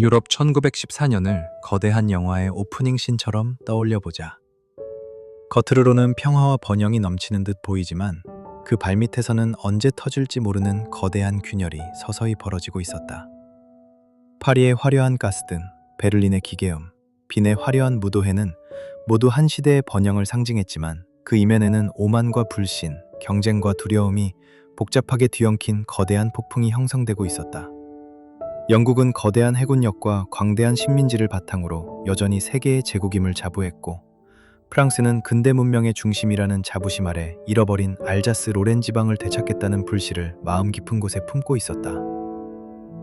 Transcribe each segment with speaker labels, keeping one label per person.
Speaker 1: 유럽 1914년을 거대한 영화의 오프닝 씬처럼 떠올려보자. 겉으로는 평화와 번영이 넘치는 듯 보이지만 그 발밑에서는 언제 터질지 모르는 거대한 균열이 서서히 벌어지고 있었다. 파리의 화려한 가스등, 베를린의 기계음, 빈의 화려한 무도회는 모두 한 시대의 번영을 상징했지만 그 이면에는 오만과 불신, 경쟁과 두려움이 복잡하게 뒤엉킨 거대한 폭풍이 형성되고 있었다. 영국은 거대한 해군력과 광대한 식민지를 바탕으로 여전히 세계의 제국임을 자부했고, 프랑스는 근대 문명의 중심이라는 자부심 아래 잃어버린 알자스 로렌 지방을 되찾겠다는 불씨를 마음 깊은 곳에 품고 있었다.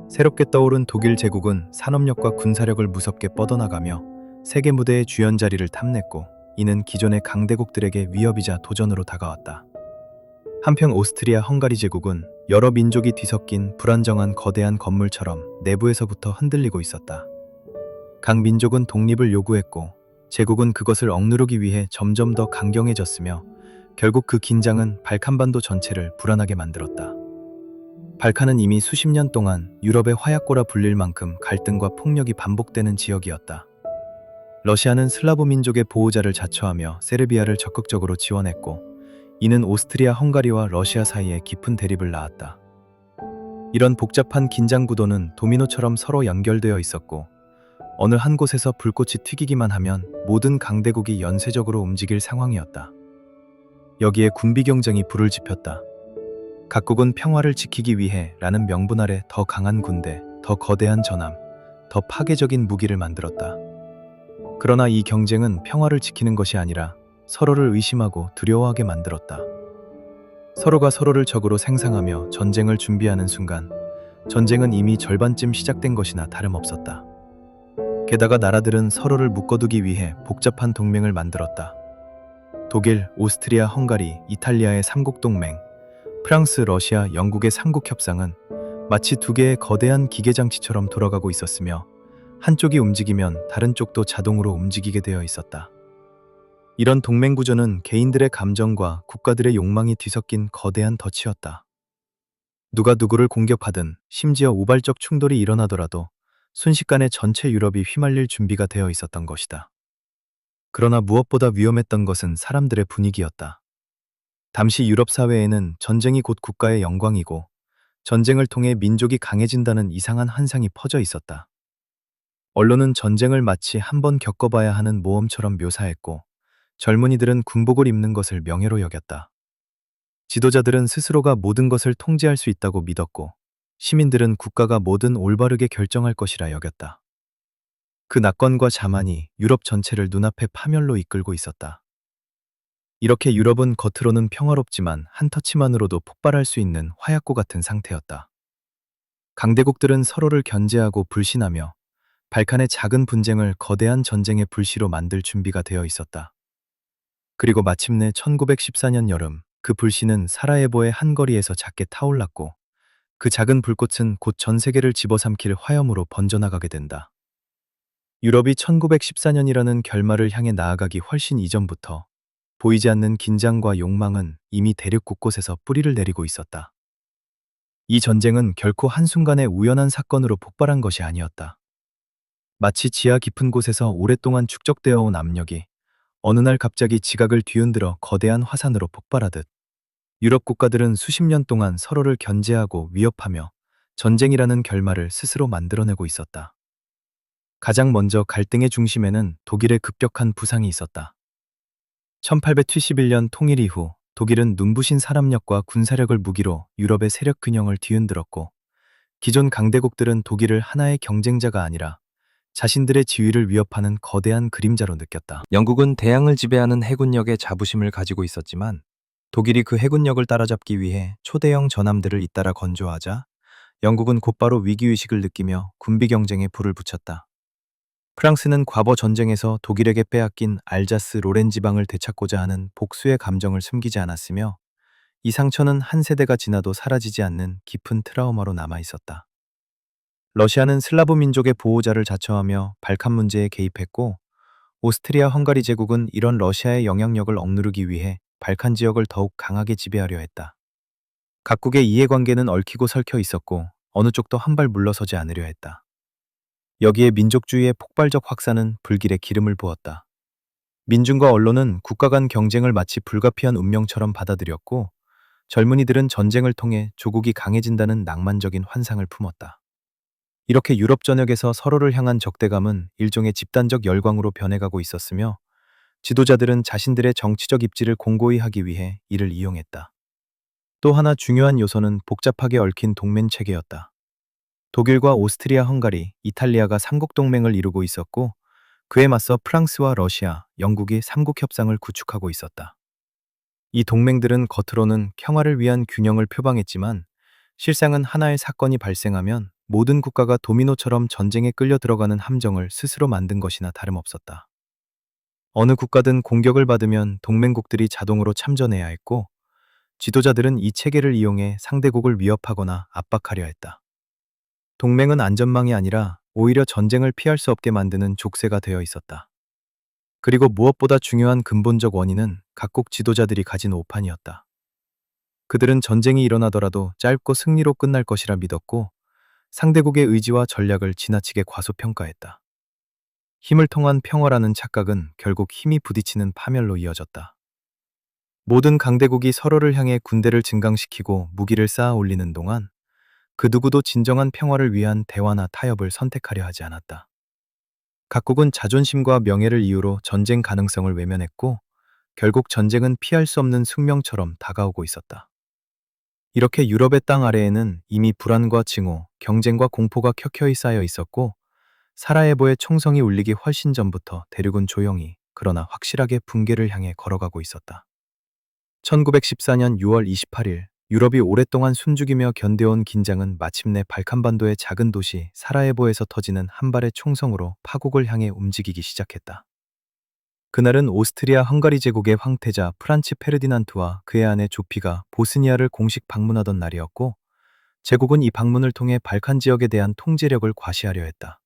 Speaker 1: 새롭게 떠오른 독일 제국은 산업력과 군사력을 무섭게 뻗어나가며 세계 무대의 주연 자리를 탐냈고, 이는 기존의 강대국들에게 위협이자 도전으로 다가왔다. 한편 오스트리아 헝가리 제국은 여러 민족이 뒤섞인 불안정한 거대한 건물처럼 내부에서부터 흔들리고 있었다. 각 민족은 독립을 요구했고 제국은 그것을 억누르기 위해 점점 더 강경해졌으며 결국 그 긴장은 발칸반도 전체를 불안하게 만들었다. 발칸은 이미 수십 년 동안 유럽의 화약고라 불릴 만큼 갈등과 폭력이 반복되는 지역이었다. 러시아는 슬라브 민족의 보호자를 자처하며 세르비아를 적극적으로 지원했고, 이는 오스트리아 헝가리와 러시아 사이에 깊은 대립을 낳았다. 이런 복잡한 긴장 구도는 도미노처럼 서로 연결되어 있었고, 어느 한 곳에서 불꽃이 튀기기만 하면 모든 강대국이 연쇄적으로 움직일 상황이었다. 여기에 군비 경쟁이 불을 지폈다. 각국은 평화를 지키기 위해 라는 명분 아래 더 강한 군대, 더 거대한 전함, 더 파괴적인 무기를 만들었다. 그러나 이 경쟁은 평화를 지키는 것이 아니라 서로를 의심하고 두려워하게 만들었다. 서로가 서로를 적으로 생상하며 전쟁을 준비하는 순간 전쟁은 이미 절반쯤 시작된 것이나 다름없었다. 게다가 나라들은 서로를 묶어두기 위해 복잡한 동맹을 만들었다. 독일, 오스트리아, 헝가리, 이탈리아의 삼국동맹, 프랑스, 러시아, 영국의 삼국협상은 마치 두 개의 거대한 기계장치처럼 돌아가고 있었으며 한쪽이 움직이면 다른 쪽도 자동으로 움직이게 되어 있었다. 이런 동맹 구조는 개인들의 감정과 국가들의 욕망이 뒤섞인 거대한 덫이었다. 누가 누구를 공격하든 심지어 우발적 충돌이 일어나더라도 순식간에 전체 유럽이 휘말릴 준비가 되어 있었던 것이다. 그러나 무엇보다 위험했던 것은 사람들의 분위기였다. 당시 유럽 사회에는 전쟁이 곧 국가의 영광이고 전쟁을 통해 민족이 강해진다는 이상한 환상이 퍼져 있었다. 언론은 전쟁을 마치 한번 겪어봐야 하는 모험처럼 묘사했고, 젊은이들은 군복을 입는 것을 명예로 여겼다. 지도자들은 스스로가 모든 것을 통제할 수 있다고 믿었고, 시민들은 국가가 뭐든 올바르게 결정할 것이라 여겼다. 그 낙관과 자만이 유럽 전체를 눈앞에 파멸로 이끌고 있었다. 이렇게 유럽은 겉으로는 평화롭지만 한 터치만으로도 폭발할 수 있는 화약고 같은 상태였다. 강대국들은 서로를 견제하고 불신하며 발칸의 작은 분쟁을 거대한 전쟁의 불씨로 만들 준비가 되어 있었다. 그리고 마침내 1914년 여름, 그 불씨는 사라예보의 한 거리에서 작게 타올랐고, 그 작은 불꽃은 곧 전 세계를 집어삼킬 화염으로 번져나가게 된다. 유럽이 1914년이라는 결말을 향해 나아가기 훨씬 이전부터 보이지 않는 긴장과 욕망은 이미 대륙 곳곳에서 뿌리를 내리고 있었다. 이 전쟁은 결코 한순간의 우연한 사건으로 폭발한 것이 아니었다. 마치 지하 깊은 곳에서 오랫동안 축적되어 온 압력이 어느 날 갑자기 지각을 뒤흔들어 거대한 화산으로 폭발하듯 유럽 국가들은 수십 년 동안 서로를 견제하고 위협하며 전쟁이라는 결말을 스스로 만들어내고 있었다. 가장 먼저 갈등의 중심에는 독일의 급격한 부상이 있었다. 1871년 통일 이후 독일은 눈부신 산업력과 군사력을 무기로 유럽의 세력 균형을 뒤흔들었고, 기존 강대국들은 독일을 하나의 경쟁자가 아니라 자신들의 지위를 위협하는 거대한 그림자로 느꼈다. 영국은 대양을 지배하는 해군력에 자부심을 가지고 있었지만 독일이 그 해군력을 따라잡기 위해 초대형 전함들을 잇따라 건조하자 영국은 곧바로 위기의식을 느끼며 군비 경쟁에 불을 붙였다. 프랑스는 과거 전쟁에서 독일에게 빼앗긴 알자스 로렌 지방을 되찾고자 하는 복수의 감정을 숨기지 않았으며, 이 상처는 한 세대가 지나도 사라지지 않는 깊은 트라우마로 남아 있었다. 러시아는 슬라브 민족의 보호자를 자처하며 발칸 문제에 개입했고, 오스트리아 헝가리 제국은 이런 러시아의 영향력을 억누르기 위해 발칸 지역을 더욱 강하게 지배하려 했다. 각국의 이해관계는 얽히고 설켜 있었고 어느 쪽도 한 발 물러서지 않으려 했다. 여기에 민족주의의 폭발적 확산은 불길에 기름을 부었다. 민중과 언론은 국가 간 경쟁을 마치 불가피한 운명처럼 받아들였고, 젊은이들은 전쟁을 통해 조국이 강해진다는 낭만적인 환상을 품었다. 이렇게 유럽 전역에서 서로를 향한 적대감은 일종의 집단적 열광으로 변해가고 있었으며, 지도자들은 자신들의 정치적 입지를 공고히 하기 위해 이를 이용했다. 또 하나 중요한 요소는 복잡하게 얽힌 동맹 체계였다. 독일과 오스트리아, 헝가리, 이탈리아가 삼국 동맹을 이루고 있었고, 그에 맞서 프랑스와 러시아, 영국이 삼국 협상을 구축하고 있었다. 이 동맹들은 겉으로는 평화를 위한 균형을 표방했지만, 실상은 하나의 사건이 발생하면 모든 국가가 도미노처럼 전쟁에 끌려 들어가는 함정을 스스로 만든 것이나 다름없었다. 어느 국가든 공격을 받으면 동맹국들이 자동으로 참전해야 했고, 지도자들은 이 체계를 이용해 상대국을 위협하거나 압박하려 했다. 동맹은 안전망이 아니라 오히려 전쟁을 피할 수 없게 만드는 족쇄가 되어 있었다. 그리고 무엇보다 중요한 근본적 원인은 각국 지도자들이 가진 오판이었다. 그들은 전쟁이 일어나더라도 짧고 승리로 끝날 것이라 믿었고, 상대국의 의지와 전략을 지나치게 과소평가했다. 힘을 통한 평화라는 착각은 결국 힘이 부딪히는 파멸로 이어졌다. 모든 강대국이 서로를 향해 군대를 증강시키고 무기를 쌓아 올리는 동안 그 누구도 진정한 평화를 위한 대화나 타협을 선택하려 하지 않았다. 각국은 자존심과 명예를 이유로 전쟁 가능성을 외면했고, 결국 전쟁은 피할 수 없는 숙명처럼 다가오고 있었다. 이렇게 유럽의 땅 아래에는 이미 불안과 증오, 경쟁과 공포가 켜켜이 쌓여 있었고, 사라예보의 총성이 울리기 훨씬 전부터 대륙은 조용히, 그러나 확실하게 붕괴를 향해 걸어가고 있었다. 1914년 6월 28일, 유럽이 오랫동안 숨죽이며 견뎌온 긴장은 마침내 발칸반도의 작은 도시 사라예보에서 터지는 한 발의 총성으로 파국을 향해 움직이기 시작했다. 그날은 오스트리아 헝가리 제국의 황태자 프란츠 페르디난트와 그의 아내 조피가 보스니아를 공식 방문하던 날이었고, 제국은 이 방문을 통해 발칸 지역에 대한 통제력을 과시하려 했다.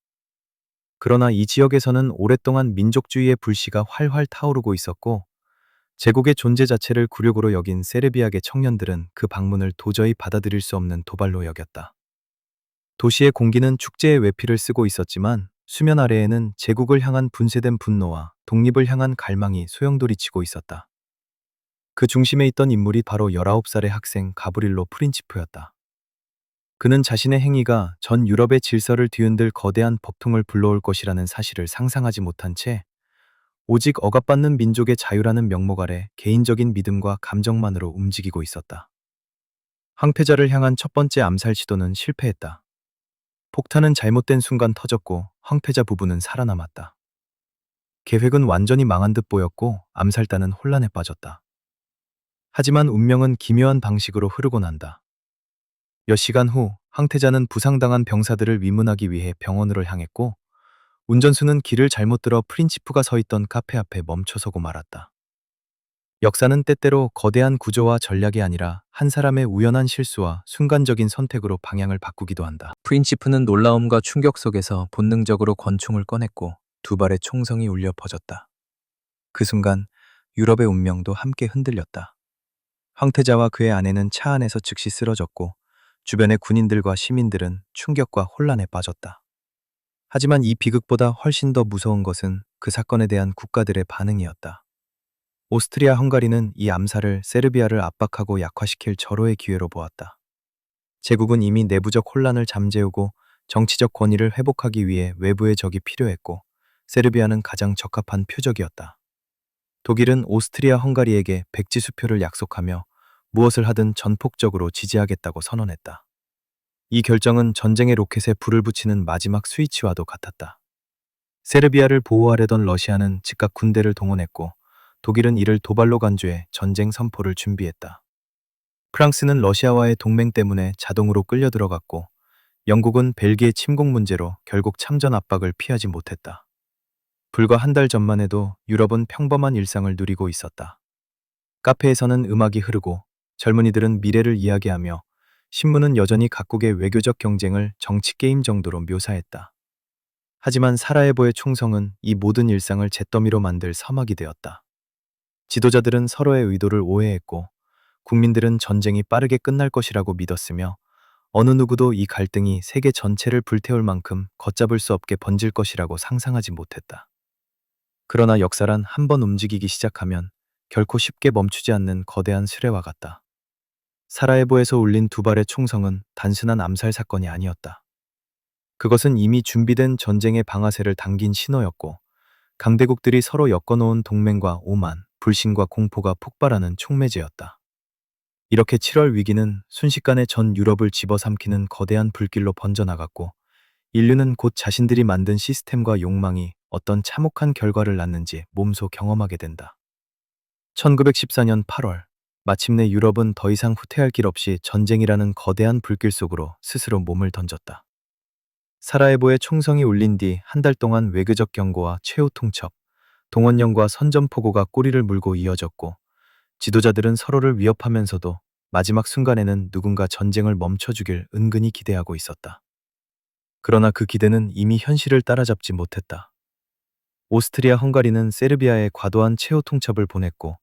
Speaker 1: 그러나 이 지역에서는 오랫동안 민족주의의 불씨가 활활 타오르고 있었고, 제국의 존재 자체를 굴욕으로 여긴 세르비아계 청년들은 그 방문을 도저히 받아들일 수 없는 도발로 여겼다. 도시의 공기는 축제의 외피를 쓰고 있었지만, 수면 아래에는 제국을 향한 분쇄된 분노와 독립을 향한 갈망이 소용돌이치고 있었다. 그 중심에 있던 인물이 바로 19살의 학생 가브릴로 프린치프였다. 그는 자신의 행위가 전 유럽의 질서를 뒤흔들 거대한 법통을 불러올 것이라는 사실을 상상하지 못한 채, 오직 억압받는 민족의 자유라는 명목 아래 개인적인 믿음과 감정만으로 움직이고 있었다. 황태자를 향한 첫 번째 암살 시도는 실패했다. 폭탄은 잘못된 순간 터졌고 황태자 부부는 살아남았다. 계획은 완전히 망한 듯 보였고 암살단은 혼란에 빠졌다. 하지만 운명은 기묘한 방식으로 흐르곤 한다. 몇 시간 후 황태자는 부상당한 병사들을 위문하기 위해 병원으로 향했고, 운전수는 길을 잘못 들어 프린치프가 서 있던 카페 앞에 멈춰서고 말았다. 역사는 때때로 거대한 구조와 전략이 아니라 한 사람의 우연한 실수와 순간적인 선택으로 방향을 바꾸기도 한다. 프린치프는 놀라움과 충격 속에서 본능적으로 권총을 꺼냈고 두 발의 총성이 울려 퍼졌다. 그 순간 유럽의 운명도 함께 흔들렸다. 황태자와 그의 아내는 차 안에서 즉시 쓰러졌고, 주변의 군인들과 시민들은 충격과 혼란에 빠졌다. 하지만 이 비극보다 훨씬 더 무서운 것은 그 사건에 대한 국가들의 반응이었다. 오스트리아 헝가리는 이 암살을 세르비아를 압박하고 약화시킬 절호의 기회로 보았다. 제국은 이미 내부적 혼란을 잠재우고 정치적 권위를 회복하기 위해 외부의 적이 필요했고, 세르비아는 가장 적합한 표적이었다. 독일은 오스트리아 헝가리에게 백지 수표를 약속하며 무엇을 하든 전폭적으로 지지하겠다고 선언했다. 이 결정은 전쟁의 로켓에 불을 붙이는 마지막 스위치와도 같았다. 세르비아를 보호하려던 러시아는 즉각 군대를 동원했고, 독일은 이를 도발로 간주해 전쟁 선포를 준비했다. 프랑스는 러시아와의 동맹 때문에 자동으로 끌려 들어갔고, 영국은 벨기에 침공 문제로 결국 참전 압박을 피하지 못했다. 불과 한 달 전만 해도 유럽은 평범한 일상을 누리고 있었다. 카페에서는 음악이 흐르고 젊은이들은 미래를 이야기하며, 신문은 여전히 각국의 외교적 경쟁을 정치 게임 정도로 묘사했다. 하지만 사라예보의 총성은 이 모든 일상을 잿더미로 만들 사막이 되었다. 지도자들은 서로의 의도를 오해했고, 국민들은 전쟁이 빠르게 끝날 것이라고 믿었으며, 어느 누구도 이 갈등이 세계 전체를 불태울 만큼 걷잡을 수 없게 번질 것이라고 상상하지 못했다. 그러나 역사란 한 번 움직이기 시작하면 결코 쉽게 멈추지 않는 거대한 수레와 같다. 사라예보에서 울린 두 발의 총성은 단순한 암살 사건이 아니었다. 그것은 이미 준비된 전쟁의 방아쇠를 당긴 신호였고, 강대국들이 서로 엮어놓은 동맹과 오만, 불신과 공포가 폭발하는 촉매제였다. 이렇게 7월 위기는 순식간에 전 유럽을 집어삼키는 거대한 불길로 번져나갔고, 인류는 곧 자신들이 만든 시스템과 욕망이 어떤 참혹한 결과를 낳는지 몸소 경험하게 된다. 1914년 8월, 마침내 유럽은 더 이상 후퇴할 길 없이 전쟁이라는 거대한 불길 속으로 스스로 몸을 던졌다. 사라예보의 총성이 울린 뒤 한 달 동안 외교적 경고와 최후 통첩, 동원령과 선전포고가 꼬리를 물고 이어졌고, 지도자들은 서로를 위협하면서도 마지막 순간에는 누군가 전쟁을 멈춰주길 은근히 기대하고 있었다. 그러나 그 기대는 이미 현실을 따라잡지 못했다. 오스트리아 헝가리는 세르비아에 과도한 최후 통첩을 보냈고,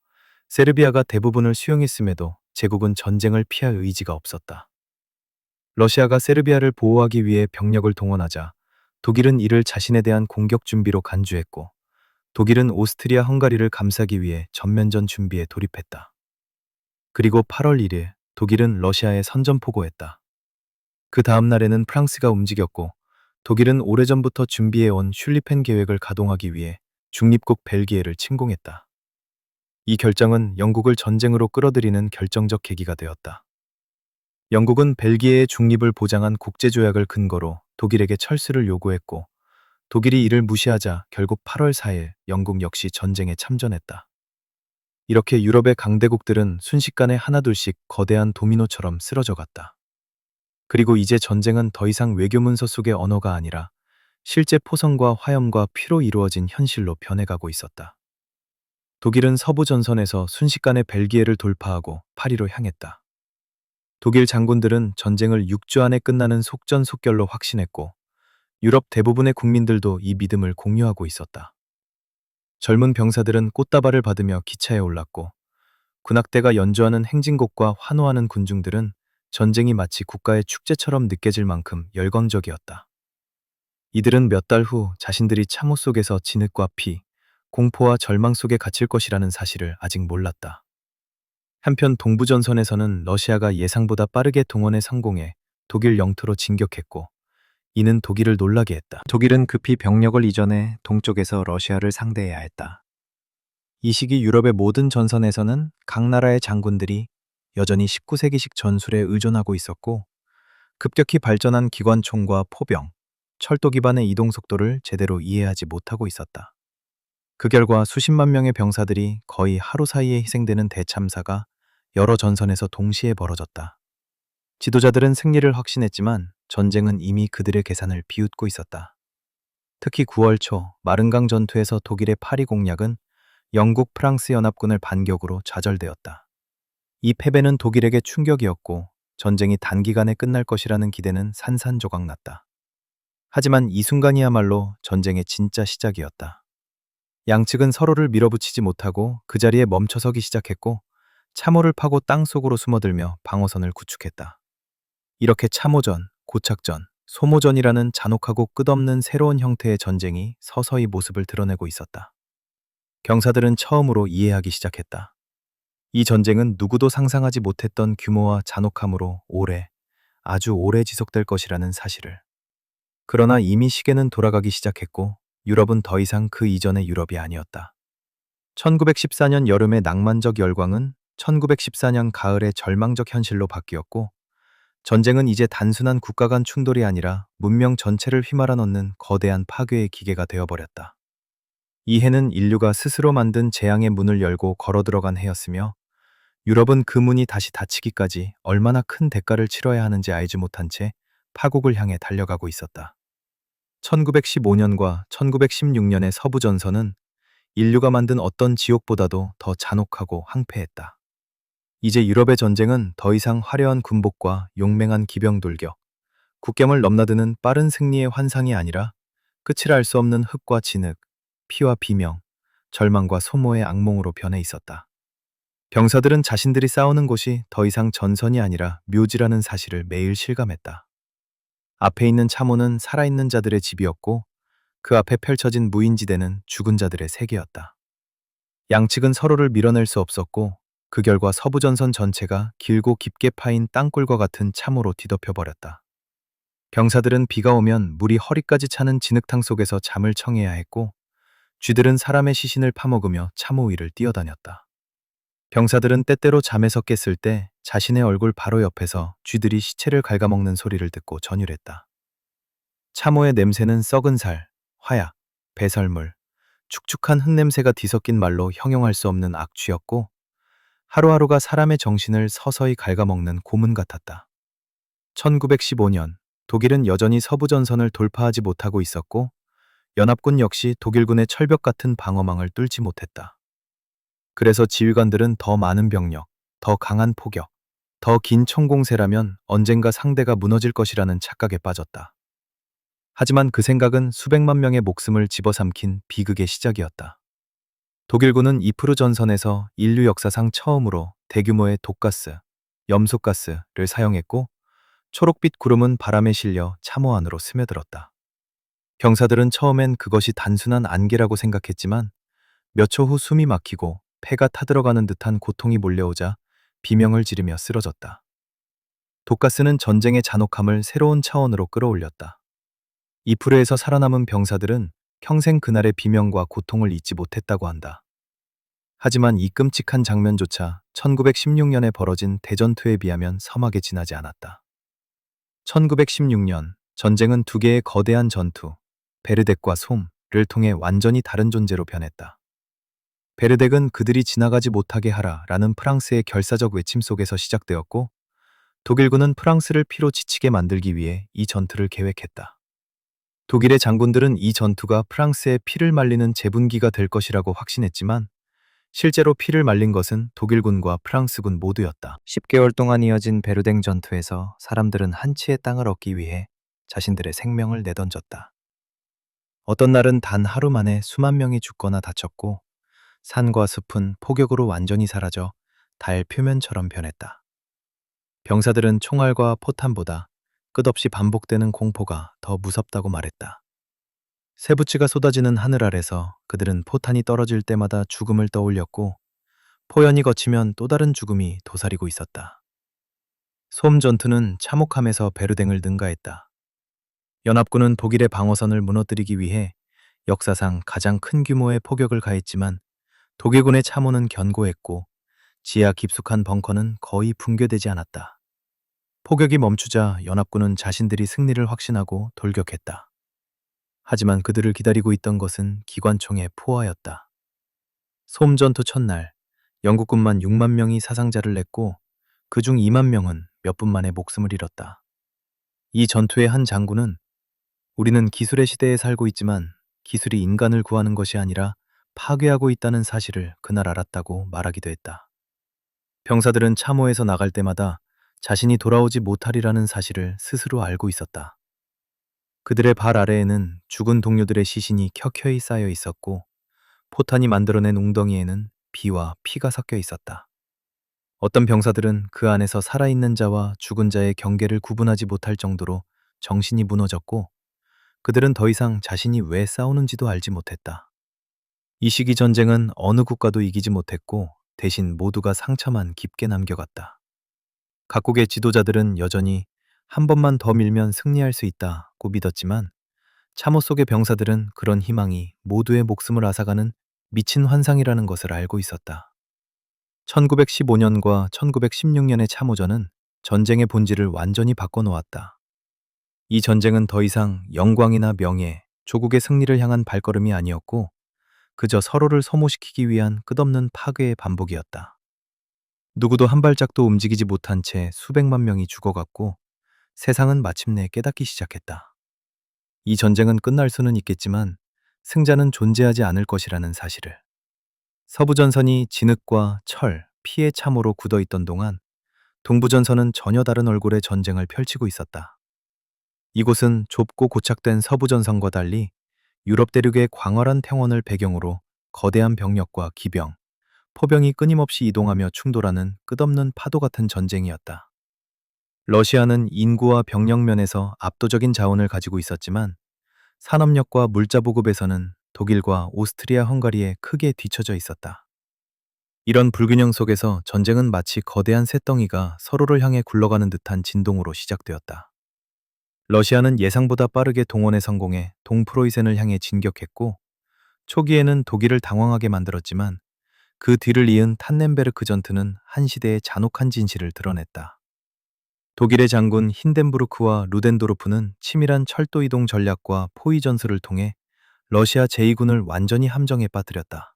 Speaker 1: 세르비아가 대부분을 수용했음에도 제국은 전쟁을 피할 의지가 없었다. 러시아가 세르비아를 보호하기 위해 병력을 동원하자 독일은 이를 자신에 대한 공격 준비로 간주했고, 독일은 오스트리아 헝가리를 감싸기 위해 전면전 준비에 돌입했다. 그리고 8월 1일 독일은 러시아에 선전포고했다. 그 다음 날에는 프랑스가 움직였고, 독일은 오래전부터 준비해온 슐리펜 계획을 가동하기 위해 중립국 벨기에를 침공했다. 이 결정은 영국을 전쟁으로 끌어들이는 결정적 계기가 되었다. 영국은 벨기에의 중립을 보장한 국제조약을 근거로 독일에게 철수를 요구했고, 독일이 이를 무시하자 결국 8월 4일 영국 역시 전쟁에 참전했다. 이렇게 유럽의 강대국들은 순식간에 하나둘씩 거대한 도미노처럼 쓰러져 갔다. 그리고 이제 전쟁은 더 이상 외교문서 속의 언어가 아니라 실제 포성과 화염과 피로 이루어진 현실로 변해가고 있었다. 독일은 서부 전선에서 순식간에 벨기에를 돌파하고 파리로 향했다. 독일 장군들은 전쟁을 6주 안에 끝나는 속전속결로 확신했고, 유럽 대부분의 국민들도 이 믿음을 공유하고 있었다. 젊은 병사들은 꽃다발을 받으며 기차에 올랐고, 군악대가 연주하는 행진곡과 환호하는 군중들은 전쟁이 마치 국가의 축제처럼 느껴질 만큼 열광적이었다. 이들은 몇 달 후 자신들이 참호 속에서 진흙과 피, 공포와 절망 속에 갇힐 것이라는 사실을 아직 몰랐다. 한편 동부전선에서는 러시아가 예상보다 빠르게 동원에 성공해 독일 영토로 진격했고, 이는 독일을 놀라게 했다. 독일은 급히 병력을 이전해 동쪽에서 러시아를 상대해야 했다. 이 시기 유럽의 모든 전선에서는 각 나라의 장군들이 여전히 19세기식 전술에 의존하고 있었고, 급격히 발전한 기관총과 포병, 철도 기반의 이동 속도를 제대로 이해하지 못하고 있었다. 그 결과 수십만 명의 병사들이 거의 하루 사이에 희생되는 대참사가 여러 전선에서 동시에 벌어졌다. 지도자들은 승리를 확신했지만 전쟁은 이미 그들의 계산을 비웃고 있었다. 특히 9월 초 마른강 전투에서 독일의 파리 공략은 영국 프랑스 연합군을 반격으로 좌절되었다. 이 패배는 독일에게 충격이었고, 전쟁이 단기간에 끝날 것이라는 기대는 산산조각났다. 하지만 이 순간이야말로 전쟁의 진짜 시작이었다. 양측은 서로를 밀어붙이지 못하고 그 자리에 멈춰서기 시작했고, 참호를 파고 땅속으로 숨어들며 방어선을 구축했다. 이렇게 참호전, 고착전, 소모전이라는 잔혹하고 끝없는 새로운 형태의 전쟁이 서서히 모습을 드러내고 있었다. 병사들은 처음으로 이해하기 시작했다. 이 전쟁은 누구도 상상하지 못했던 규모와 잔혹함으로 오래, 아주 오래 지속될 것이라는 사실을. 그러나 이미 시계는 돌아가기 시작했고, 유럽은 더 이상 그 이전의 유럽이 아니었다. 1914년 여름의 낭만적 열광은 1914년 가을의 절망적 현실로 바뀌었고, 전쟁은 이제 단순한 국가 간 충돌이 아니라 문명 전체를 휘말아 넣는 거대한 파괴의 기계가 되어버렸다. 이 해는 인류가 스스로 만든 재앙의 문을 열고 걸어 들어간 해였으며, 유럽은 그 문이 다시 닫히기까지 얼마나 큰 대가를 치러야 하는지 알지 못한 채 파국을 향해 달려가고 있었다. 1915년과 1916년의 서부 전선은 인류가 만든 어떤 지옥보다도 더 잔혹하고 황폐했다. 이제 유럽의 전쟁은 더 이상 화려한 군복과 용맹한 기병 돌격, 국경을 넘나드는 빠른 승리의 환상이 아니라 끝을 알 수 없는 흙과 진흙, 피와 비명, 절망과 소모의 악몽으로 변해 있었다. 병사들은 자신들이 싸우는 곳이 더 이상 전선이 아니라 묘지라는 사실을 매일 실감했다. 앞에 있는 참호는 살아있는 자들의 집이었고 그 앞에 펼쳐진 무인지대는 죽은 자들의 세계였다. 양측은 서로를 밀어낼 수 없었고 그 결과 서부전선 전체가 길고 깊게 파인 땅굴과 같은 참호로 뒤덮여 버렸다. 병사들은 비가 오면 물이 허리까지 차는 진흙탕 속에서 잠을 청해야 했고 쥐들은 사람의 시신을 파먹으며 참호 위를 뛰어다녔다. 병사들은 때때로 잠에서 깼을 때 자신의 얼굴 바로 옆에서 쥐들이 시체를 갉아먹는 소리를 듣고 전율했다. 참호의 냄새는 썩은 살, 화약, 배설물, 축축한 흙냄새가 뒤섞인 말로 형용할 수 없는 악취였고 하루하루가 사람의 정신을 서서히 갉아먹는 고문 같았다. 1915년 독일은 여전히 서부전선을 돌파하지 못하고 있었고 연합군 역시 독일군의 철벽 같은 방어망을 뚫지 못했다. 그래서 지휘관들은 더 많은 병력, 더 강한 포격, 더 긴 총공세라면 언젠가 상대가 무너질 것이라는 착각에 빠졌다. 하지만 그 생각은 수백만 명의 목숨을 집어삼킨 비극의 시작이었다. 독일군은 이프루 전선에서 인류 역사상 처음으로 대규모의 독가스, 염소가스를 사용했고 초록빛 구름은 바람에 실려 참호 안으로 스며들었다. 병사들은 처음엔 그것이 단순한 안개라고 생각했지만 몇 초 후 숨이 막히고 폐가 타들어가는 듯한 고통이 몰려오자 비명을 지르며 쓰러졌다. 독가스는 전쟁의 잔혹함을 새로운 차원으로 끌어올렸다. 이프르에서 살아남은 병사들은 평생 그날의 비명과 고통을 잊지 못했다고 한다. 하지만 이 끔찍한 장면조차 1916년에 벌어진 대전투에 비하면 섬하게 지나지 않았다. 1916년 전쟁은 두 개의 거대한 전투, 베르덱과 솜을 통해 완전히 다른 존재로 변했다. 베르덱은 그들이 지나가지 못하게 하라라는 프랑스의 결사적 외침 속에서 시작되었고 독일군은 프랑스를 피로 지치게 만들기 위해 이 전투를 계획했다. 독일의 장군들은 이 전투가 프랑스의 피를 말리는 제분기가 될 것이라고 확신했지만 실제로 피를 말린 것은 독일군과 프랑스군 모두였다. 10개월 동안 이어진 베르댕 전투에서 사람들은 한 치의 땅을 얻기 위해 자신들의 생명을 내던졌다. 어떤 날은 단 하루 만에 수만 명이 죽거나 다쳤고 산과 숲은 폭격으로 완전히 사라져 달 표면처럼 변했다. 병사들은 총알과 포탄보다 끝없이 반복되는 공포가 더 무섭다고 말했다. 쇠붙이가 쏟아지는 하늘 아래서 그들은 포탄이 떨어질 때마다 죽음을 떠올렸고 포연이 거치면 또 다른 죽음이 도사리고 있었다. 솜 전투는 참혹함에서 베르댕을 능가했다. 연합군은 독일의 방어선을 무너뜨리기 위해 역사상 가장 큰 규모의 포격을 가했지만 독일군의 참호는 견고했고 지하 깊숙한 벙커는 거의 붕괴되지 않았다. 포격이 멈추자 연합군은 자신들이 승리를 확신하고 돌격했다. 하지만 그들을 기다리고 있던 것은 기관총의 포화였다. 솜 전투 첫날, 영국군만 6만 명이 사상자를 냈고 그중 2만 명은 몇 분 만에 목숨을 잃었다. 이 전투의 한 장군은 우리는 기술의 시대에 살고 있지만 기술이 인간을 구하는 것이 아니라 파괴하고 있다는 사실을 그날 알았다고 말하기도 했다. 병사들은 참호에서 나갈 때마다 자신이 돌아오지 못하리라는 사실을 스스로 알고 있었다. 그들의 발 아래에는 죽은 동료들의 시신이 켜켜이 쌓여 있었고 포탄이 만들어낸 웅덩이에는 비와 피가 섞여 있었다. 어떤 병사들은 그 안에서 살아있는 자와 죽은 자의 경계를 구분하지 못할 정도로 정신이 무너졌고 그들은 더 이상 자신이 왜 싸우는지도 알지 못했다. 이 시기 전쟁은 어느 국가도 이기지 못했고 대신 모두가 상처만 깊게 남겨갔다. 각국의 지도자들은 여전히 한 번만 더 밀면 승리할 수 있다고 믿었지만 참호 속의 병사들은 그런 희망이 모두의 목숨을 앗아가는 미친 환상이라는 것을 알고 있었다. 1915년과 1916년의 참호전은 전쟁의 본질을 완전히 바꿔놓았다. 이 전쟁은 더 이상 영광이나 명예, 조국의 승리를 향한 발걸음이 아니었고 그저 서로를 소모시키기 위한 끝없는 파괴의 반복이었다. 누구도 한 발짝도 움직이지 못한 채 수백만 명이 죽어갔고 세상은 마침내 깨닫기 시작했다. 이 전쟁은 끝날 수는 있겠지만 승자는 존재하지 않을 것이라는 사실을. 서부전선이 진흙과 철, 피의 참호로 굳어있던 동안 동부전선은 전혀 다른 얼굴의 전쟁을 펼치고 있었다. 이곳은 좁고 고착된 서부전선과 달리 유럽 대륙의 광활한 평원을 배경으로 거대한 병력과 기병, 포병이 끊임없이 이동하며 충돌하는 끝없는 파도 같은 전쟁이었다. 러시아는 인구와 병력 면에서 압도적인 자원을 가지고 있었지만 산업력과 물자 보급에서는 독일과 오스트리아 헝가리에 크게 뒤처져 있었다. 이런 불균형 속에서 전쟁은 마치 거대한 쇳덩이가 서로를 향해 굴러가는 듯한 진동으로 시작되었다. 러시아는 예상보다 빠르게 동원에 성공해 동프로이센을 향해 진격했고, 초기에는 독일을 당황하게 만들었지만 그 뒤를 이은 탄넨베르크 전투는 한 시대의 잔혹한 진실을 드러냈다. 독일의 장군 힌덴부르크와 루덴도르프는 치밀한 철도 이동 전략과 포위 전술을 통해 러시아 제2군을 완전히 함정에 빠뜨렸다.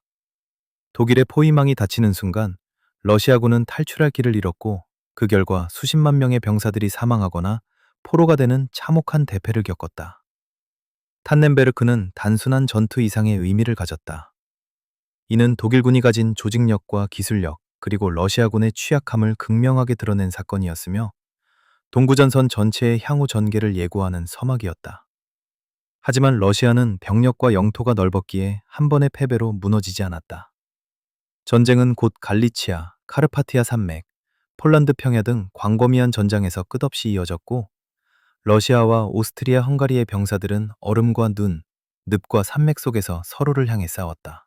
Speaker 1: 독일의 포위망이 닫히는 순간 러시아군은 탈출할 길을 잃었고, 그 결과 수십만 명의 병사들이 사망하거나 포로가 되는 참혹한 대패를 겪었다. 탄넨베르크는 단순한 전투 이상의 의미를 가졌다. 이는 독일군이 가진 조직력과 기술력, 그리고 러시아군의 취약함을 극명하게 드러낸 사건이었으며, 동부전선 전체의 향후 전개를 예고하는 서막이었다. 하지만 러시아는 병력과 영토가 넓었기에 한 번의 패배로 무너지지 않았다. 전쟁은 곧 갈리치아, 카르파티아 산맥, 폴란드 평야 등 광범위한 전장에서 끝없이 이어졌고, 러시아와 오스트리아 헝가리의 병사들은 얼음과 눈, 늪과 산맥 속에서 서로를 향해 싸웠다.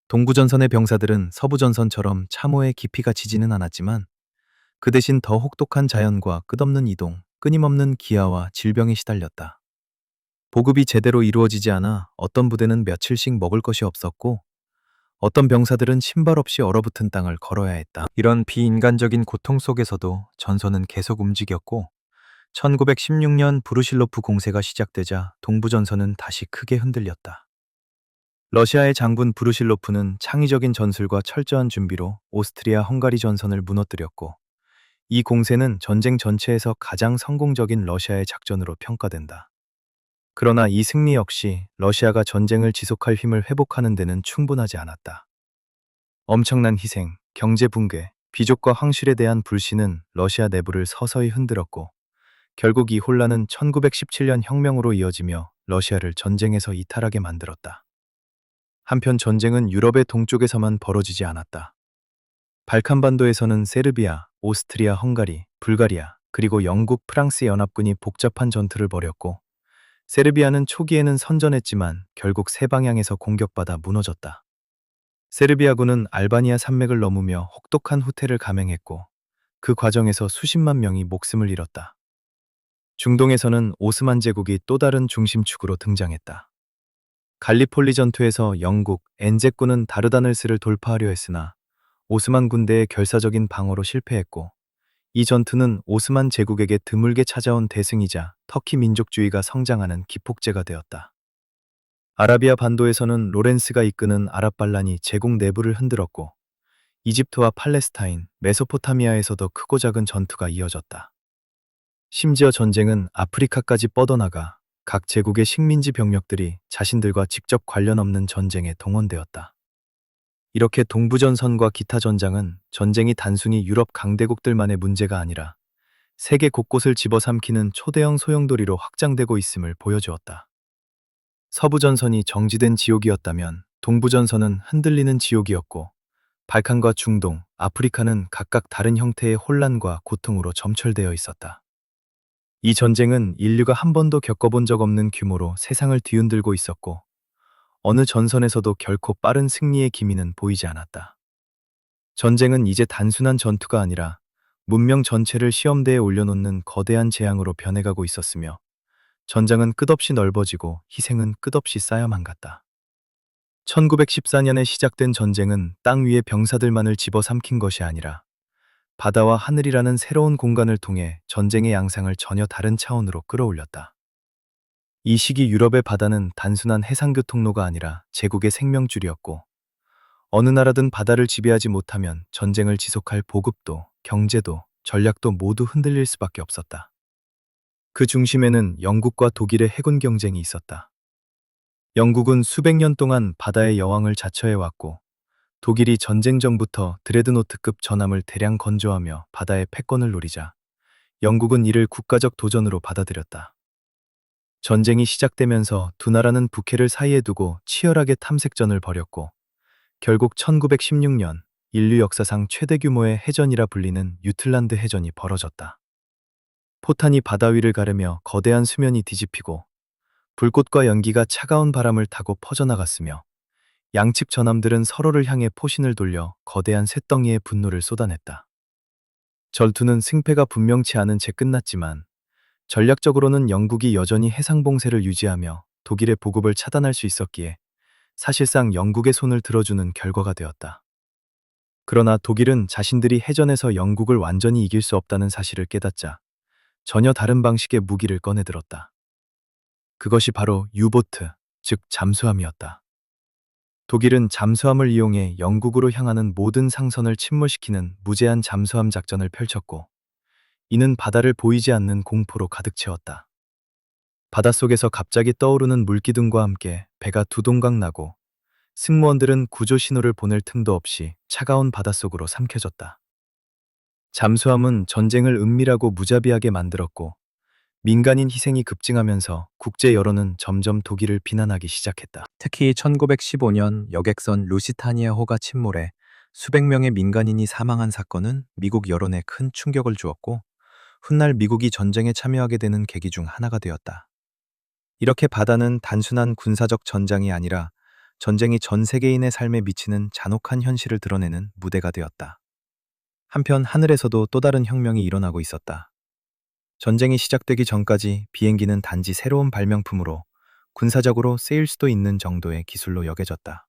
Speaker 1: 동부전선의 병사들은 서부전선처럼 참호의 깊이가 지지는 않았지만, 그 대신 더 혹독한 자연과 끝없는 이동, 끊임없는 기아와 질병에 시달렸다. 보급이 제대로 이루어지지 않아 어떤 부대는 며칠씩 먹을 것이 없었고, 어떤 병사들은 신발 없이 얼어붙은 땅을 걸어야 했다. 이런 비인간적인 고통 속에서도 전선은 계속 움직였고, 1916년 브루실로프 공세가 시작되자 동부전선은 다시 크게 흔들렸다. 러시아의 장군 브루실로프는 창의적인 전술과 철저한 준비로 오스트리아 헝가리 전선을 무너뜨렸고, 이 공세는 전쟁 전체에서 가장 성공적인 러시아의 작전으로 평가된다. 그러나 이 승리 역시 러시아가 전쟁을 지속할 힘을 회복하는 데는 충분하지 않았다. 엄청난 희생, 경제 붕괴, 귀족과 황실에 대한 불신은 러시아 내부를 서서히 흔들었고, 결국 이 혼란은 1917년 혁명으로 이어지며 러시아를 전쟁에서 이탈하게 만들었다. 한편 전쟁은 유럽의 동쪽에서만 벌어지지 않았다. 발칸반도에서는 세르비아, 오스트리아, 헝가리, 불가리아, 그리고 영국, 프랑스 연합군이 복잡한 전투를 벌였고, 세르비아는 초기에는 선전했지만 결국 세 방향에서 공격받아 무너졌다. 세르비아군은 알바니아 산맥을 넘으며 혹독한 후퇴를 감행했고, 그 과정에서 수십만 명이 목숨을 잃었다. 중동에서는 오스만 제국이 또 다른 중심축으로 등장했다. 갈리폴리 전투에서 영국, 엔제군은 다르다늘스를 돌파하려 했으나 오스만 군대의 결사적인 방어로 실패했고, 이 전투는 오스만 제국에게 드물게 찾아온 대승이자 터키 민족주의가 성장하는 기폭제가 되었다. 아라비아 반도에서는 로렌스가 이끄는 아랍 반란이 제국 내부를 흔들었고, 이집트와 팔레스타인, 메소포타미아에서도 크고 작은 전투가 이어졌다. 심지어 전쟁은 아프리카까지 뻗어나가 각 제국의 식민지 병력들이 자신들과 직접 관련 없는 전쟁에 동원되었다. 이렇게 동부전선과 기타 전장은 전쟁이 단순히 유럽 강대국들만의 문제가 아니라 세계 곳곳을 집어삼키는 초대형 소용돌이로 확장되고 있음을 보여주었다. 서부전선이 정지된 지옥이었다면 동부전선은 흔들리는 지옥이었고, 발칸과 중동, 아프리카는 각각 다른 형태의 혼란과 고통으로 점철되어 있었다. 이 전쟁은 인류가 한 번도 겪어본 적 없는 규모로 세상을 뒤흔들고 있었고, 어느 전선에서도 결코 빠른 승리의 기미는 보이지 않았다. 전쟁은 이제 단순한 전투가 아니라 문명 전체를 시험대에 올려놓는 거대한 재앙으로 변해가고 있었으며, 전장은 끝없이 넓어지고 희생은 끝없이 쌓여만 갔다. 1914년에 시작된 전쟁은 땅 위의 병사들만을 집어삼킨 것이 아니라 바다와 하늘이라는 새로운 공간을 통해 전쟁의 양상을 전혀 다른 차원으로 끌어올렸다. 이 시기 유럽의 바다는 단순한 해상교통로가 아니라 제국의 생명줄이었고, 어느 나라든 바다를 지배하지 못하면 전쟁을 지속할 보급도, 경제도, 전략도 모두 흔들릴 수밖에 없었다. 그 중심에는 영국과 독일의 해군 경쟁이 있었다. 영국은 수백 년 동안 바다의 여왕을 자처해왔고, 독일이 전쟁 전부터 드레드노트급 전함을 대량 건조하며 바다의 패권을 노리자 영국은 이를 국가적 도전으로 받아들였다. 전쟁이 시작되면서 두 나라는 북해를 사이에 두고 치열하게 탐색전을 벌였고, 결국 1916년 인류 역사상 최대 규모의 해전이라 불리는 유틀란드 해전이 벌어졌다. 포탄이 바다 위를 가르며 거대한 수면이 뒤집히고 불꽃과 연기가 차가운 바람을 타고 퍼져나갔으며 양측 전함들은 서로를 향해 포신을 돌려 거대한 쇳덩이의 분노를 쏟아냈다. 전투는 승패가 분명치 않은 채 끝났지만 전략적으로는 영국이 여전히 해상봉쇄를 유지하며 독일의 보급을 차단할 수 있었기에 사실상 영국의 손을 들어주는 결과가 되었다. 그러나 독일은 자신들이 해전에서 영국을 완전히 이길 수 없다는 사실을 깨닫자 전혀 다른 방식의 무기를 꺼내들었다. 그것이 바로 유보트, 즉 잠수함이었다. 독일은 잠수함을 이용해 영국으로 향하는 모든 상선을 침몰시키는 무제한 잠수함 작전을 펼쳤고, 이는 바다를 보이지 않는 공포로 가득 채웠다. 바닷속에서 갑자기 떠오르는 물기둥과 함께 배가 두동강 나고 승무원들은 구조 신호를 보낼 틈도 없이 차가운 바닷속으로 삼켜졌다. 잠수함은 전쟁을 은밀하고 무자비하게 만들었고 민간인 희생이 급증하면서 국제 여론은 점점 독일을 비난하기 시작했다. 특히 1915년 여객선 루시타니아호가 침몰해 수백 명의 민간인이 사망한 사건은 미국 여론에 큰 충격을 주었고 훗날 미국이 전쟁에 참여하게 되는 계기 중 하나가 되었다. 이렇게 바다는 단순한 군사적 전장이 아니라 전쟁이 전 세계인의 삶에 미치는 잔혹한 현실을 드러내는 무대가 되었다. 한편 하늘에서도 또 다른 혁명이 일어나고 있었다. 전쟁이 시작되기 전까지 비행기는 단지 새로운 발명품으로 군사적으로 쓰일 수도 있는 정도의 기술로 여겨졌다.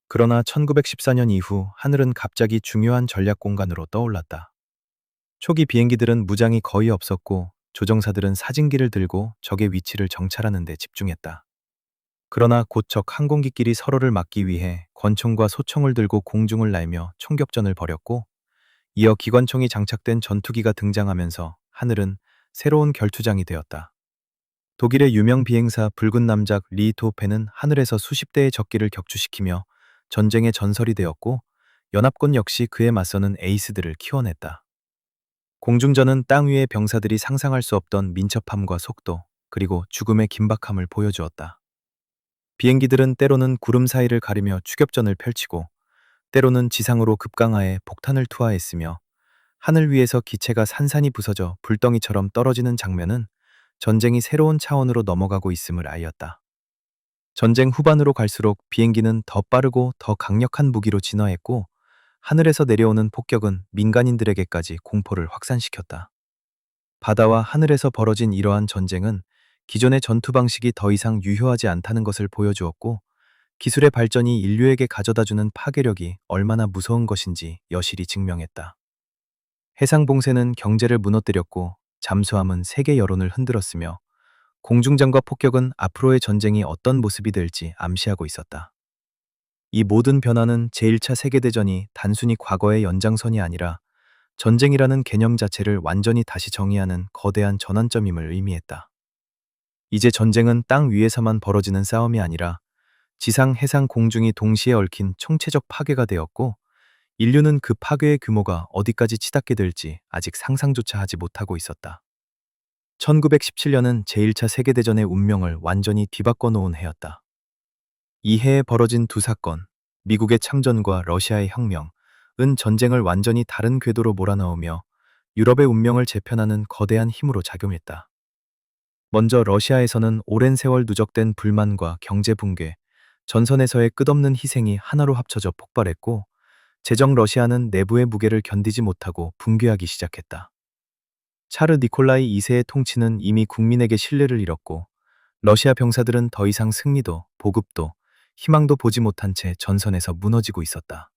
Speaker 1: 그러나 1914년 이후 하늘은 갑자기 중요한 전략 공간으로 떠올랐다. 초기 비행기들은 무장이 거의 없었고 조종사들은 사진기를 들고 적의 위치를 정찰하는 데 집중했다. 그러나 곧 적 항공기끼리 서로를 막기 위해 권총과 소총을 들고 공중을 날며 총격전을 벌였고 이어 기관총이 장착된 전투기가 등장하면서 하늘은 새로운 결투장이 되었다. 독일의 유명 비행사 붉은 남작 리히트호페는 하늘에서 수십 대의 적기를 격추시키며 전쟁의 전설이 되었고 연합군 역시 그에 맞서는 에이스들을 키워냈다. 공중전은 땅 위의 병사들이 상상할 수 없던 민첩함과 속도, 그리고 죽음의 긴박함을 보여주었다. 비행기들은 때로는 구름 사이를 가리며 추격전을 펼치고 때로는 지상으로 급강하에 폭탄을 투하했으며 하늘 위에서 기체가 산산이 부서져 불덩이처럼 떨어지는 장면은 전쟁이 새로운 차원으로 넘어가고 있음을 알렸다. 전쟁 후반으로 갈수록 비행기는 더 빠르고 더 강력한 무기로 진화했고 하늘에서 내려오는 폭격은 민간인들에게까지 공포를 확산시켰다. 바다와 하늘에서 벌어진 이러한 전쟁은 기존의 전투 방식이 더 이상 유효하지 않다는 것을 보여주었고 기술의 발전이 인류에게 가져다주는 파괴력이 얼마나 무서운 것인지 여실히 증명했다. 해상봉쇄는 경제를 무너뜨렸고 잠수함은 세계 여론을 흔들었으며 공중전과 폭격은 앞으로의 전쟁이 어떤 모습이 될지 암시하고 있었다. 이 모든 변화는 제1차 세계대전이 단순히 과거의 연장선이 아니라 전쟁이라는 개념 자체를 완전히 다시 정의하는 거대한 전환점임을 의미했다. 이제 전쟁은 땅 위에서만 벌어지는 싸움이 아니라 지상, 해상, 공중이 동시에 얽힌 총체적 파괴가 되었고 인류는 그 파괴의 규모가 어디까지 치닫게 될지 아직 상상조차 하지 못하고 있었다. 1917년은 제1차 세계대전의 운명을 완전히 뒤바꿔 놓은 해였다. 이 해에 벌어진 두 사건, 미국의 참전과 러시아의 혁명은 전쟁을 완전히 다른 궤도로 몰아넣으며 유럽의 운명을 재편하는 거대한 힘으로 작용했다. 먼저 러시아에서는 오랜 세월 누적된 불만과 경제 붕괴, 전선에서의 끝없는 희생이 하나로 합쳐져 폭발했고 제정 러시아는 내부의 무게를 견디지 못하고 붕괴하기 시작했다. 차르 니콜라이 2세의 통치는 이미 국민에게 신뢰를 잃었고 러시아 병사들은 더 이상 승리도 보급도 희망도 보지 못한 채 전선에서 무너지고 있었다.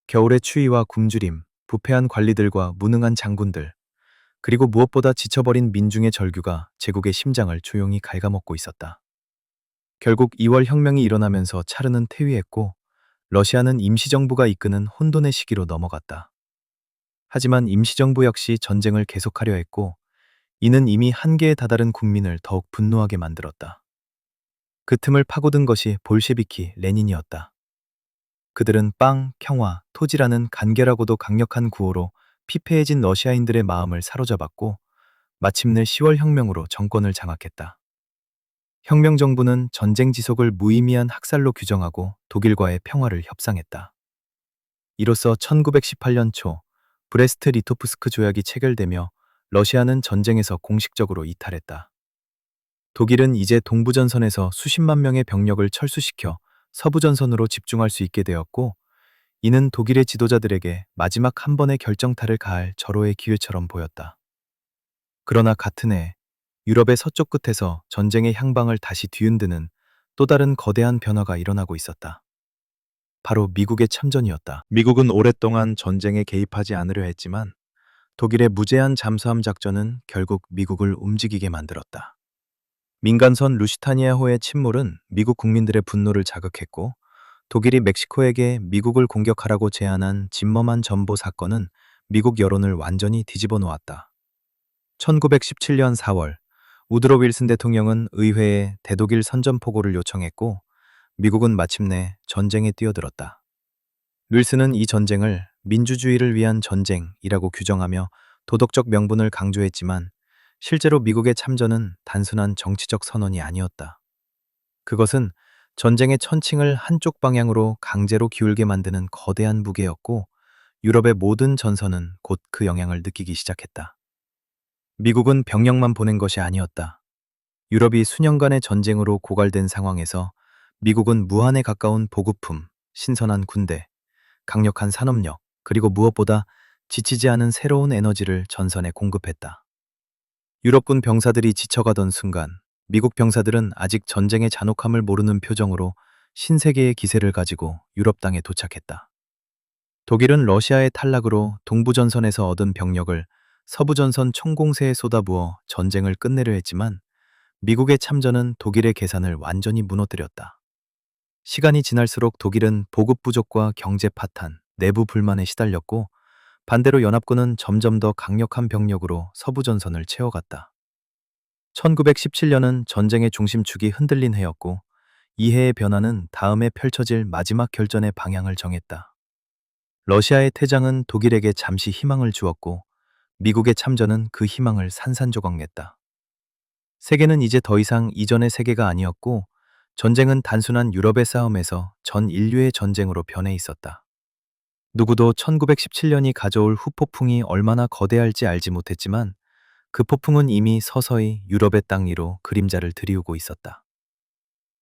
Speaker 1: 겨울의 추위와 굶주림, 부패한 관리들과 무능한 장군들, 그리고 무엇보다 지쳐버린 민중의 절규가 제국의 심장을 조용히 갉아먹고 있었다. 결국 2월 혁명이 일어나면서 차르는 퇴위했고 러시아는 임시정부가 이끄는 혼돈의 시기로 넘어갔다. 하지만 임시정부 역시 전쟁을 계속하려 했고 이는 이미 한계에 다다른 국민을 더욱 분노하게 만들었다. 그 틈을 파고든 것이 볼셰비키 레닌이었다. 그들은 빵, 평화, 토지라는 간결하고도 강력한 구호로 피폐해진 러시아인들의 마음을 사로잡았고 마침내 10월 혁명으로 정권을 장악했다. 혁명 정부는 전쟁 지속을 무의미한 학살로 규정하고 독일과의 평화를 협상했다. 이로써 1918년 초 브레스트 리토프스크 조약이 체결되며 러시아는 전쟁에서 공식적으로 이탈했다. 독일은 이제 동부전선에서 수십만 명의 병력을 철수시켜 서부전선으로 집중할 수 있게 되었고, 이는 독일의 지도자들에게 마지막 한 번의 결정타를 가할 절호의 기회처럼 보였다. 그러나 같은 해 유럽의 서쪽 끝에서 전쟁의 향방을 다시 뒤흔드는 또 다른 거대한 변화가 일어나고 있었다. 바로 미국의 참전이었다. 미국은 오랫동안 전쟁에 개입하지 않으려 했지만 독일의 무제한 잠수함 작전은 결국 미국을 움직이게 만들었다. 민간선 루시타니아호의 침몰은 미국 국민들의 분노를 자극했고, 독일이 멕시코에게 미국을 공격하라고 제안한 진머만 전보 사건은 미국 여론을 완전히 뒤집어 놓았다. 1917년 4월 우드로 윌슨 대통령은 의회에 대독일 선전포고를 요청했고, 미국은 마침내 전쟁에 뛰어들었다. 윌슨은 이 전쟁을 민주주의를 위한 전쟁이라고 규정하며 도덕적 명분을 강조했지만, 실제로 미국의 참전은 단순한 정치적 선언이 아니었다. 그것은 전쟁의 천칭을 한쪽 방향으로 강제로 기울게 만드는 거대한 무게였고, 유럽의 모든 전선은 곧 그 영향을 느끼기 시작했다. 미국은 병력만 보낸 것이 아니었다. 유럽이 수년간의 전쟁으로 고갈된 상황에서 미국은 무한에 가까운 보급품, 신선한 군대, 강력한 산업력, 그리고 무엇보다 지치지 않은 새로운 에너지를 전선에 공급했다. 유럽군 병사들이 지쳐가던 순간, 미국 병사들은 아직 전쟁의 잔혹함을 모르는 표정으로 신세계의 기세를 가지고 유럽 땅에 도착했다. 독일은 러시아의 탈락으로 동부전선에서 얻은 병력을 서부전선 총공세에 쏟아부어 전쟁을 끝내려 했지만, 미국의 참전은 독일의 계산을 완전히 무너뜨렸다. 시간이 지날수록 독일은 보급 부족과 경제 파탄, 내부 불만에 시달렸고, 반대로 연합군은 점점 더 강력한 병력으로 서부전선을 채워갔다. 1917년은 전쟁의 중심축이 흔들린 해였고, 이 해의 변화는 다음에 펼쳐질 마지막 결전의 방향을 정했다. 러시아의 퇴장은 독일에게 잠시 희망을 주었고, 미국의 참전은 그 희망을 산산조각냈다. 세계는 이제 더 이상 이전의 세계가 아니었고, 전쟁은 단순한 유럽의 싸움에서 전 인류의 전쟁으로 변해 있었다. 누구도 1917년이 가져올 후폭풍이 얼마나 거대할지 알지 못했지만, 그 폭풍은 이미 서서히 유럽의 땅 위로 그림자를 들이우고 있었다.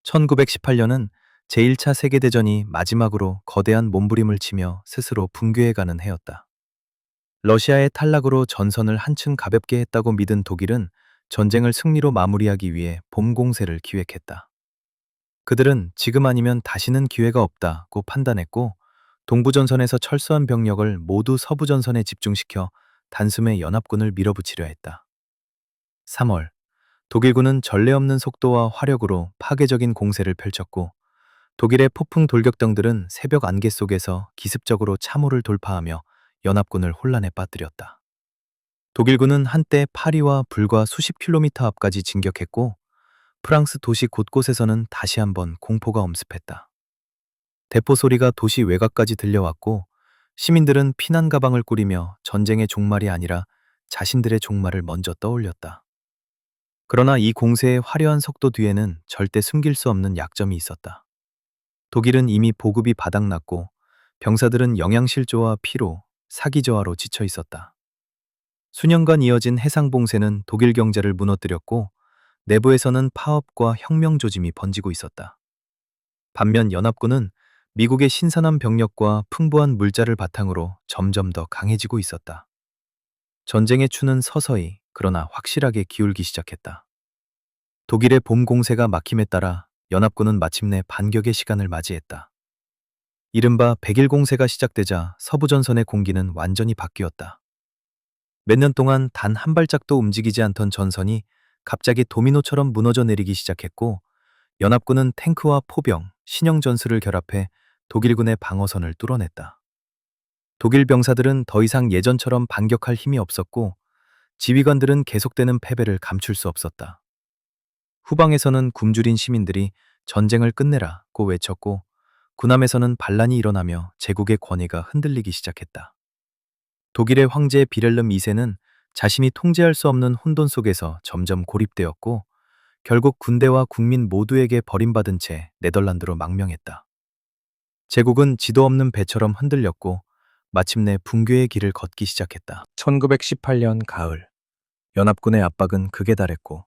Speaker 1: 1918년은 제1차 세계대전이 마지막으로 거대한 몸부림을 치며 스스로 붕괴해가는 해였다. 러시아의 탈락으로 전선을 한층 가볍게 했다고 믿은 독일은 전쟁을 승리로 마무리하기 위해 봄 공세를 기획했다. 그들은 지금 아니면 다시는 기회가 없다고 판단했고, 동부전선에서 철수한 병력을 모두 서부전선에 집중시켜 단숨에 연합군을 밀어붙이려 했다. 3월, 독일군은 전례 없는 속도와 화력으로 파괴적인 공세를 펼쳤고, 독일의 폭풍 돌격병들은 새벽 안개 속에서 기습적으로 참호를 돌파하며 연합군을 혼란에 빠뜨렸다. 독일군은 한때 파리와 불과 수십 킬로미터 앞까지 진격했고, 프랑스 도시 곳곳에서는 다시 한번 공포가 엄습했다. 대포 소리가 도시 외곽까지 들려왔고, 시민들은 피난 가방을 꾸리며 전쟁의 종말이 아니라 자신들의 종말을 먼저 떠올렸다. 그러나 이 공세의 화려한 속도 뒤에는 절대 숨길 수 없는 약점이 있었다. 독일은 이미 보급이 바닥났고, 병사들은 영양실조와 피로, 사기 저하로 지쳐 있었다. 수년간 이어진 해상 봉쇄는 독일 경제를 무너뜨렸고, 내부에서는 파업과 혁명 조짐이 번지고 있었다. 반면 연합군은 미국의 신선한 병력과 풍부한 물자를 바탕으로 점점 더 강해지고 있었다. 전쟁의 추는 서서히 그러나 확실하게 기울기 시작했다. 독일의 봄 공세가 막힘에 따라 연합군은 마침내 반격의 시간을 맞이했다. 이른바 백일 공세가 시작되자 서부전선의 공기는 완전히 바뀌었다. 몇 년 동안 단 한 발짝도 움직이지 않던 전선이 갑자기 도미노처럼 무너져 내리기 시작했고, 연합군은 탱크와 포병, 신형 전술을 결합해 독일군의 방어선을 뚫어냈다. 독일 병사들은 더 이상 예전처럼 반격할 힘이 없었고, 지휘관들은 계속되는 패배를 감출 수 없었다. 후방에서는 굶주린 시민들이 전쟁을 끝내라고 외쳤고, 군함에서는 반란이 일어나며 제국의 권위가 흔들리기 시작했다. 독일의 황제 비렐름 2세는 자신이 통제할 수 없는 혼돈 속에서 점점 고립되었고, 결국 군대와 국민 모두에게 버림받은 채 네덜란드로 망명했다. 제국은 지도 없는 배처럼 흔들렸고 마침내 붕괴의 길을 걷기 시작했다. 1918년 가을, 연합군의 압박은 극에 달했고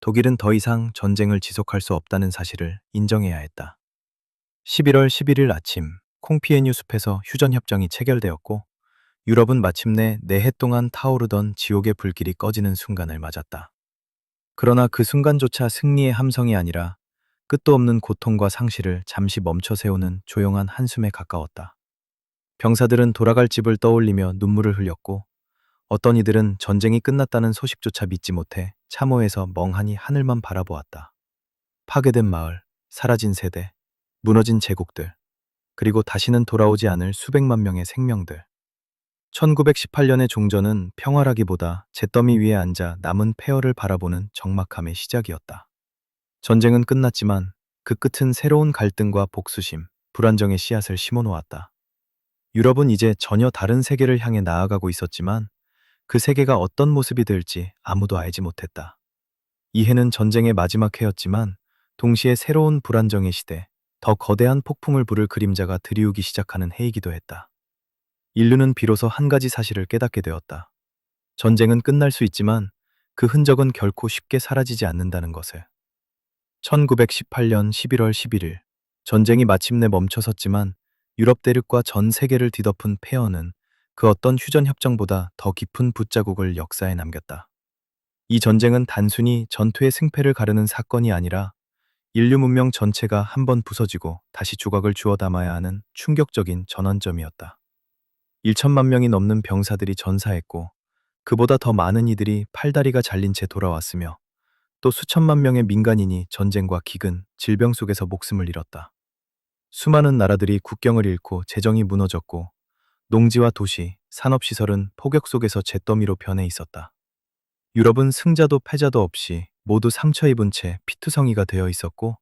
Speaker 1: 독일은 더 이상 전쟁을 지속할 수 없다는 사실을 인정해야 했다. 11월 11일 아침, 콩피에뉴 숲에서 휴전협정이 체결되었고 유럽은 마침내 4해 동안 타오르던 지옥의 불길이 꺼지는 순간을 맞았다. 그러나 그 순간조차 승리의 함성이 아니라 끝도 없는 고통과 상실을 잠시 멈춰 세우는 조용한 한숨에 가까웠다. 병사들은 돌아갈 집을 떠올리며 눈물을 흘렸고 어떤 이들은 전쟁이 끝났다는 소식조차 믿지 못해 참호에서 멍하니 하늘만 바라보았다. 파괴된 마을, 사라진 세대, 무너진 제국들, 그리고 다시는 돌아오지 않을 수백만 명의 생명들. 1918년의 종전은 평화라기보다 잿더미 위에 앉아 남은 폐허를 바라보는 적막함의 시작이었다. 전쟁은 끝났지만 그 끝은 새로운 갈등과 복수심, 불안정의 씨앗을 심어놓았다. 유럽은 이제 전혀 다른 세계를 향해 나아가고 있었지만 그 세계가 어떤 모습이 될지 아무도 알지 못했다. 이 해는 전쟁의 마지막 해였지만 동시에 새로운 불안정의 시대, 더 거대한 폭풍을 부를 그림자가 드리우기 시작하는 해이기도 했다. 인류는 비로소 한 가지 사실을 깨닫게 되었다. 전쟁은 끝날 수 있지만 그 흔적은 결코 쉽게 사라지지 않는다는 것을. 1918년 11월 11일, 전쟁이 마침내 멈춰섰지만 유럽 대륙과 전 세계를 뒤덮은 폐허는 그 어떤 휴전협정보다 더 깊은 붓자국을 역사에 남겼다. 이 전쟁은 단순히 전투의 승패를 가르는 사건이 아니라 인류 문명 전체가 한 번 부서지고 다시 조각을 주워 담아야 하는 충격적인 전환점이었다. 1천만 명이 넘는 병사들이 전사했고 그보다 더 많은 이들이 팔다리가 잘린 채 돌아왔으며 또 수천만 명의 민간인이 전쟁과 기근, 질병 속에서 목숨을 잃었다. 수많은 나라들이 국경을 잃고 재정이 무너졌고 농지와 도시, 산업시설은 폭격 속에서 잿더미로 변해 있었다. 유럽은 승자도 패자도 없이 모두 상처 입은 채 피투성이가 되어 있었고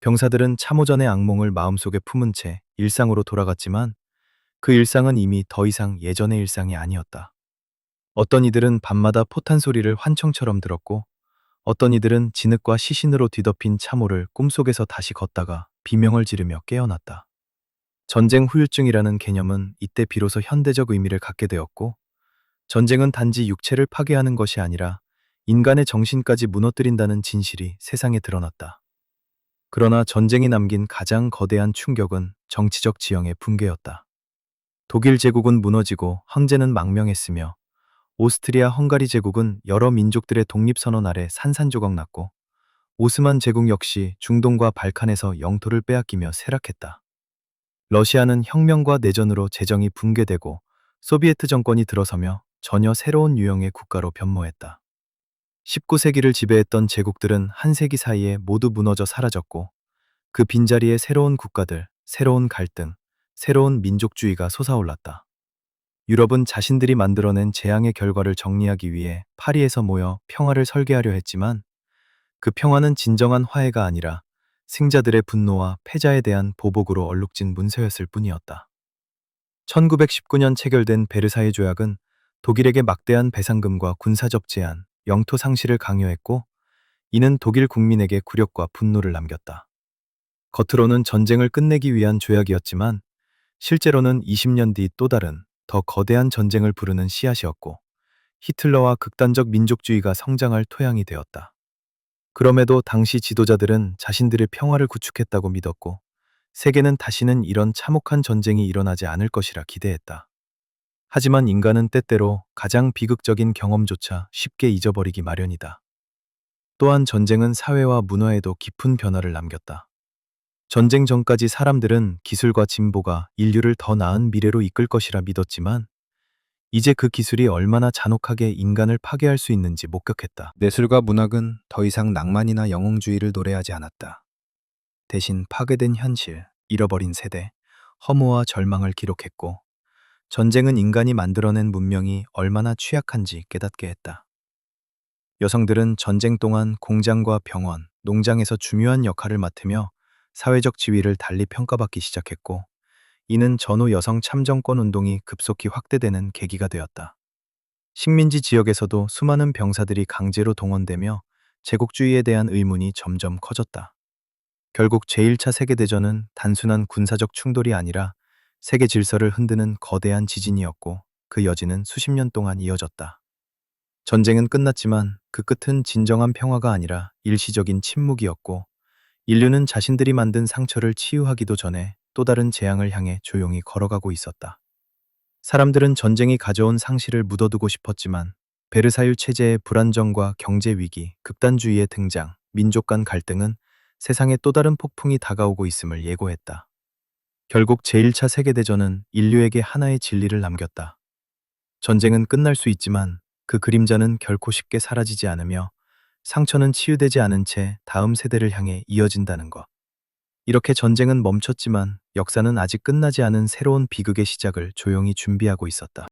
Speaker 1: 병사들은 참호전의 악몽을 마음속에 품은 채 일상으로 돌아갔지만 그 일상은 이미 더 이상 예전의 일상이 아니었다. 어떤 이들은 밤마다 포탄 소리를 환청처럼 들었고 어떤 이들은 진흙과 시신으로 뒤덮인 참호를 꿈속에서 다시 걷다가 비명을 지르며 깨어났다. 전쟁 후유증이라는 개념은 이때 비로소 현대적 의미를 갖게 되었고 전쟁은 단지 육체를 파괴하는 것이 아니라 인간의 정신까지 무너뜨린다는 진실이 세상에 드러났다. 그러나 전쟁이 남긴 가장 거대한 충격은 정치적 지형의 붕괴였다. 독일 제국은 무너지고 황제는 망명했으며 오스트리아 헝가리 제국은 여러 민족들의 독립선언 아래 산산조각 났고 오스만 제국 역시 중동과 발칸에서 영토를 빼앗기며 쇠락했다. 러시아는 혁명과 내전으로 재정이 붕괴되고 소비에트 정권이 들어서며 전혀 새로운 유형의 국가로 변모했다. 19세기를 지배했던 제국들은 한 세기 사이에 모두 무너져 사라졌고 그 빈자리에 새로운 국가들, 새로운 갈등, 새로운 민족주의가 솟아올랐다. 유럽은 자신들이 만들어낸 재앙의 결과를 정리하기 위해 파리에서 모여 평화를 설계하려 했지만 그 평화는 진정한 화해가 아니라 승자들의 분노와 패자에 대한 보복으로 얼룩진 문서였을 뿐이었다. 1919년 체결된 베르사유 조약은 독일에게 막대한 배상금과 군사적 제한, 영토 상실을 강요했고 이는 독일 국민에게 굴욕과 분노를 남겼다. 겉으로는 전쟁을 끝내기 위한 조약이었지만 실제로는 20년 뒤 또 다른 더 거대한 전쟁을 부르는 씨앗이었고 히틀러와 극단적 민족주의가 성장할 토양이 되었다. 그럼에도 당시 지도자들은 자신들의 평화를 구축했다고 믿었고 세계는 다시는 이런 참혹한 전쟁이 일어나지 않을 것이라 기대했다. 하지만 인간은 때때로 가장 비극적인 경험조차 쉽게 잊어버리기 마련이다. 또한 전쟁은 사회와 문화에도 깊은 변화를 남겼다. 전쟁 전까지 사람들은 기술과 진보가 인류를 더 나은 미래로 이끌 것이라 믿었지만 이제 그 기술이 얼마나 잔혹하게 인간을 파괴할 수 있는지 목격했다. 예술과 문학은 더 이상 낭만이나 영웅주의를 노래하지 않았다. 대신 파괴된 현실, 잃어버린 세대, 허무와 절망을 기록했고 전쟁은 인간이 만들어낸 문명이 얼마나 취약한지 깨닫게 했다. 여성들은 전쟁 동안 공장과 병원, 농장에서 중요한 역할을 맡으며 사회적 지위를 달리 평가받기 시작했고 이는 전후 여성 참정권 운동이 급속히 확대되는 계기가 되었다. 식민지 지역에서도 수많은 병사들이 강제로 동원되며 제국주의에 대한 의문이 점점 커졌다. 결국 제1차 세계대전은 단순한 군사적 충돌이 아니라 세계 질서를 흔드는 거대한 지진이었고 그 여진은 수십 년 동안 이어졌다. 전쟁은 끝났지만 그 끝은 진정한 평화가 아니라 일시적인 침묵이었고 인류는 자신들이 만든 상처를 치유하기도 전에 또 다른 재앙을 향해 조용히 걸어가고 있었다. 사람들은 전쟁이 가져온 상실을 묻어두고 싶었지만 베르사유 체제의 불안정과 경제 위기, 극단주의의 등장, 민족 간 갈등은 세상에 또 다른 폭풍이 다가오고 있음을 예고했다. 결국 제1차 세계대전은 인류에게 하나의 진리를 남겼다. 전쟁은 끝날 수 있지만 그 그림자는 결코 쉽게 사라지지 않으며 상처는 치유되지 않은 채 다음 세대를 향해 이어진다는 것. 이렇게 전쟁은 멈췄지만 역사는 아직 끝나지 않은 새로운 비극의 시작을 조용히 준비하고 있었다.